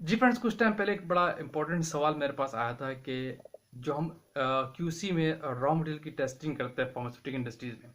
जी friends, कुछ time पहले एक बड़ा इंपॉर्टेंट सवाल मेरे पास आया था कि जो हम क्यूसी में रॉ मटेरियल की टेस्टिंग करते हैं फार्मास्यूटिकल इंडस्ट्रीज में,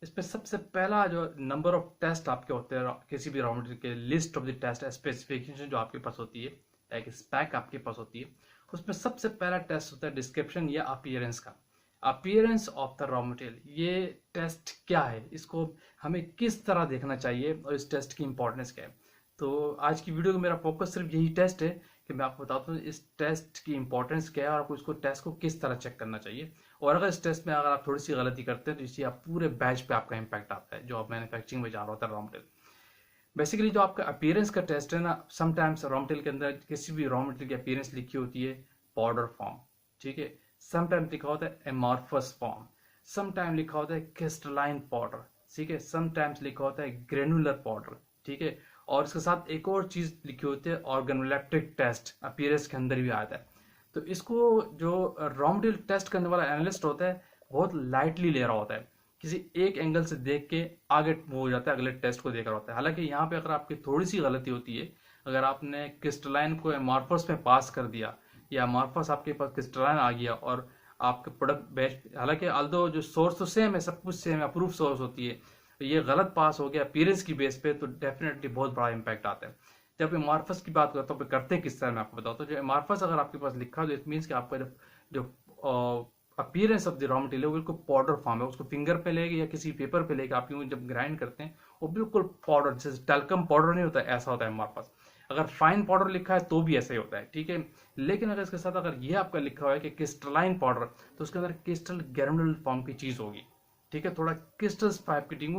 इसमें सबसे पहला जो नंबर ऑफ टेस्ट आपके होते हैं किसी भी रॉ मटेरियल के, list of the test specification जो आपके पास होती है, एक स्पेक आपके पास होती है, उसमें सबसे पहला टेस्ट होता है डिस्क्रिप्शन या अपीयरेंस का। Appearance of the raw material, ये टेस्ट क्या है, इसको हमें किस तरह देखना चाहिए और इस टेस्ट की इंपॉर्टेंस क्या है। तो आज की वीडियो का मेरा फोकस सिर्फ यही टेस्ट है कि मैं आपको बताता हूँ इस टेस्ट की इंपॉर्टेंस क्या है और आपको इसको टेस्ट को किस तरह चेक करना चाहिए। और अगर इस टेस्ट में अगर आप थोड़ी सी गलती करते हैं तो इससे आप पूरे बैच पे आपका इंपैक्ट आता है जो आप मैन्युफैक्चरिंग में जा रहा होता है रॉ मटेरियल। बेसिकली जो आपका अपीयरेंस का टेस्ट है ना, समटाइम्स रॉ मटेरियल के अंदर किसी भी रॉ मटेरियल की अपीयरेंस लिखी होती है पाउडर फॉर्म, ठीक है। समटाइम लिखा होता है एमॉर्फस फॉर्म, समटाइम लिखा होता है क्रिस्टलाइन पाउडर, ठीक है, समटाइम्स लिखा होता है ग्रेनुलर पाउडर, ठीक है। और इसके साथ एक और चीज लिखी होती है ऑर्गेनोलेप्टिक टेस्ट, अपीयरेंस के अंदर भी आता है। तो इसको जो रॉ मटेरियल टेस्ट करने वाला एनालिस्ट होता है बहुत लाइटली ले रहा होता है, किसी एक एंगल से देख के आगे मूव हो जाता है, अगले टेस्ट को देख रहा होता है। हालांकि यहाँ पे अगर आपकी थोड़ी सी गलती होती है, अगर आपने क्रिस्टलाइन को एमॉर्फस में पास कर दिया या एमॉर्फस आपके पास क्रिस्टलाइन आ गया और आपके प्रोडक्ट बैच, हालांकि आल्दो जो सोर्स तो सेम है, सब कुछ सेम है, अप्रूव सोर्स होती है, तो ये गलत पास हो गया अपीयरेंस की बेस पे तो डेफिनेटली बहुत बड़ा इंपैक्ट आता है। जब एमॉर्फस की बात करता हूँ करते हैं किस तरह, मैं आपको बताता हूँ। जो एमॉर्फस अगर आपके पास लिखा हो तो इट मीन्स कि आपका जो appearance of the raw material है बिल्कुल पाउडर फॉर्म है। उसको फिंगर पे लेके या किसी पेपर पे लेके आप यूं जब ग्राइंड करते हैं वो बिल्कुल पाउडर, जैसे टैल्कम पाउडर नहीं होता, ऐसा होता है हमारे पास। अगर फाइन पाउडर लिखा है तो भी ऐसा ही होता है, ठीक है। लेकिन अगर इसके साथ अगर ये आपका लिखा हुआ है कि क्रिस्टलाइन पाउडर, तो उसके अंदर क्रिस्टल ग्रेनुलर फॉर्म की चीज होगी, ठीक है। थोड़ा क्रिस्टल्स टाइप की टिंग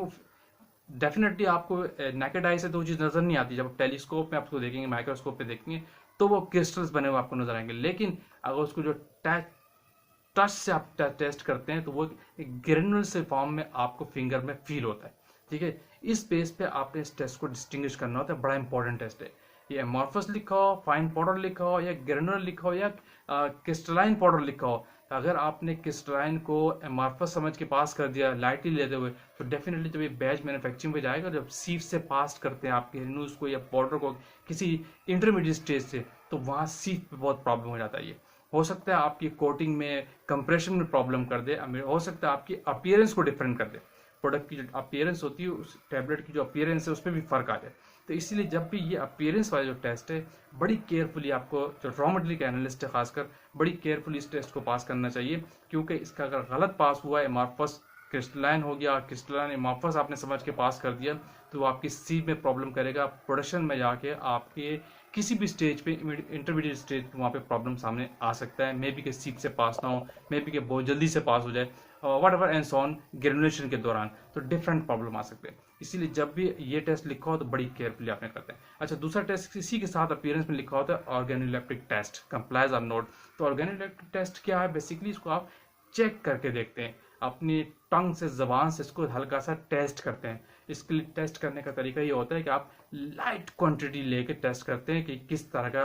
डेफिनेटली आपको नेकेड आई से तो वो चीज नजर नहीं आती, जब आप टेलीस्कोप में आपको देखेंगे, माइक्रोस्कोप पे देखेंगे तो वो क्रिस्टल्स बने हुए आपको नजर आएंगे। लेकिन अगर उसको जो टच से आप टेस्ट करते हैं तो वो एक ग्रेनुलर से फॉर्म में आपको फिंगर में फील होता है, ठीक है। इस बेस पे आपने इस टेस्ट को डिस्टिंग्विश करना होता है, बड़ा इंपॉर्टेंट टेस्ट है। ये एमॉर्फस लिखा हो, फाइन पाउडर लिखा हो, या ग्रेनुलर लिखा हो, या क्रिस्टलाइन पाउडर लिखा हो, अगर आपने क्रिस्टलाइन को एमॉर्फस समझ के पास कर दिया लाइटली लेते हुए, तो डेफिनेटली जब ये बैच मैन्युफैक्चरिंग पे जाएगा, जब सीप से पास करते हैं आपके न्यूज को या पाउडर को किसी इंटरमीडिएट स्टेज से, तो वहां सीप पे बहुत प्रॉब्लम हो जाता है। ये हो सकता है आपकी कोटिंग में, कंप्रेशन में प्रॉब्लम कर दे, हो सकता है आपकी अपीयरेंस को डिफरेंट कर दे, प्रोडक्ट की जो अपीयरेंस होती है उस टैबलेट की जो अपीयरेंस है उस पर भी फर्क आ जाए। तो इसीलिए जब भी ये अपीयरेंस वाला जो टेस्ट है, बड़ी केयरफुली आपको, जो रॉ मटेरियल का एनालिस्ट है खासकर, बड़ी केयरफुली इस टेस्ट को पास करना चाहिए। क्योंकि इसका अगर गलत पास हुआ है, एमॉर्फस क्रिस्टलाइन हो गया, क्रिस्टलाइन एमॉर्फस आपने समझ के पास कर दिया, तो वो आपकी सीड में प्रॉब्लम करेगा, प्रोडक्शन में जाके आपके किसी भी स्टेज पे, इंटरमीडिएट स्टेज पे वहाँ पे प्रॉब्लम सामने आ सकता है। मे बी के सीप से पास ना हो, मे बी के बहुत जल्दी से पास हो जाए, whatever and so on, granulation के दौरान तो डिफरेंट प्रॉब्लम आ सकते हैं। इसीलिए जब भी ये टेस्ट लिखा हो तो बड़ी केयरफुली आपने करते हैं। अच्छा, दूसरा टेस्ट इसी के साथ अपीयरेंस में लिखा होता है organoleptic test, complies are not. तो ऑर्गेनोलेप्टिक टेस्ट क्या है, बेसिकली इसको आप चेक करके देखते हैं, अपनी टंग से, जबान से इसको हल्का सा टेस्ट करते हैं। इसके लिए टेस्ट करने का तरीका ये होता है कि आप लाइट क्वांटिटी लेके टेस्ट करते हैं कि किस तरह का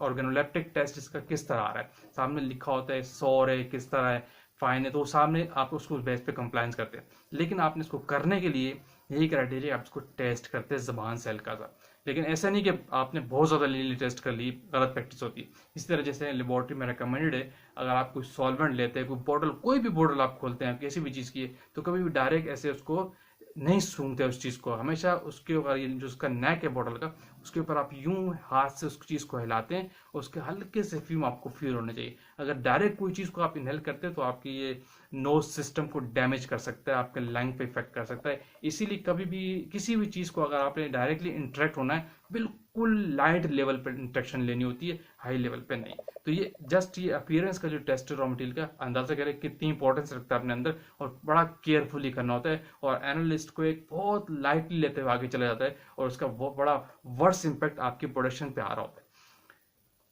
ऑर्गेनोलेप्टिक टेस्ट इसका किस तरह आ रहा है। सामने लिखा होता है 100 है, किस तरह है, फाइन है, तो सामने आप उसको बेस पे कंप्लायंस करते हैं। लेकिन आपने इसको करने के लिए यही क्राइटेरिया, आप इसको टेस्ट करते हैं जबान से हल्का सा। लेकिन ऐसा नहीं कि आपने बहुत ज्यादा लीली टेस्ट कर ली, गलत प्रैक्टिस होती है। इसी तरह जैसे लेबोरेटरी में रिकमेंडेड है, अगर आप कोई सॉल्वेंट लेते हैं, कोई बोतल, कोई भी बोतल आप खोलते हैं किसी भी चीज की, तो कभी भी डायरेक्ट ऐसे उसको नहीं सूंघते उस चीज को, हमेशा उसके ऊपर जो उसका नेक है बोतल का, उसके ऊपर आप यूं हाथ से उस चीज को हिलाते हैं, उसके हल्के से फ्यूम आपको फील होने चाहिए। अगर डायरेक्ट कोई चीज को आप इनहेल करते हैं तो आपकी ये नोज सिस्टम को डैमेज कर सकता है, आपके लंग पे इफेक्ट कर सकता है। इसीलिए कभी भी किसी भी चीज को अगर आपने डायरेक्टली इंटरेक्ट होना है, बिल्कुल लाइट लेवल पर इंट्रैक्शन लेनी होती है, हाई लेवल पे नहीं। तो ये जस्ट ये अपीयरेंस का जो टेस्ट है रॉ मटेरियल का, अंदाजा करें कितनी इंपॉर्टेंस रखता है अपने अंदर, और बड़ा केयरफुली करना होता है। और एनालिस्ट को एक बहुत लाइटली लेते हुए आगे चला जाता है और उसका बहुत बड़ा वर्स इंपैक्ट आपकी प्रोडक्शन पे आ रहा होता है।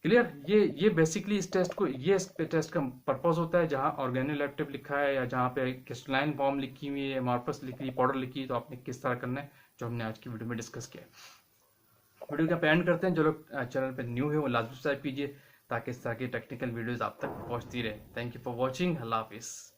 क्लियर? ये बेसिकली इस टेस्ट को, ये इस टेस्ट का पर्पस होता है, जहां ऑर्गेनोलेप्टिव लिखा है या जहां पे क्रिस्टलाइन फॉर्म लिखी हुई है, एमॉर्फस लिखी है, पाउडर लिखी है, तो आपने किस तरह करना है, जो हमने आज की वीडियो में डिस्कस किया है। वीडियो का एंड करते हैं। जो लोग चैनल पे न्यू है वो लाजमी सब्सक्राइब कीजिए, ताकि इस तरह की टेक्निकल वीडियोस आप तक पहुंचती रहे। Thank you for watching. अल्लाह हाफिज़।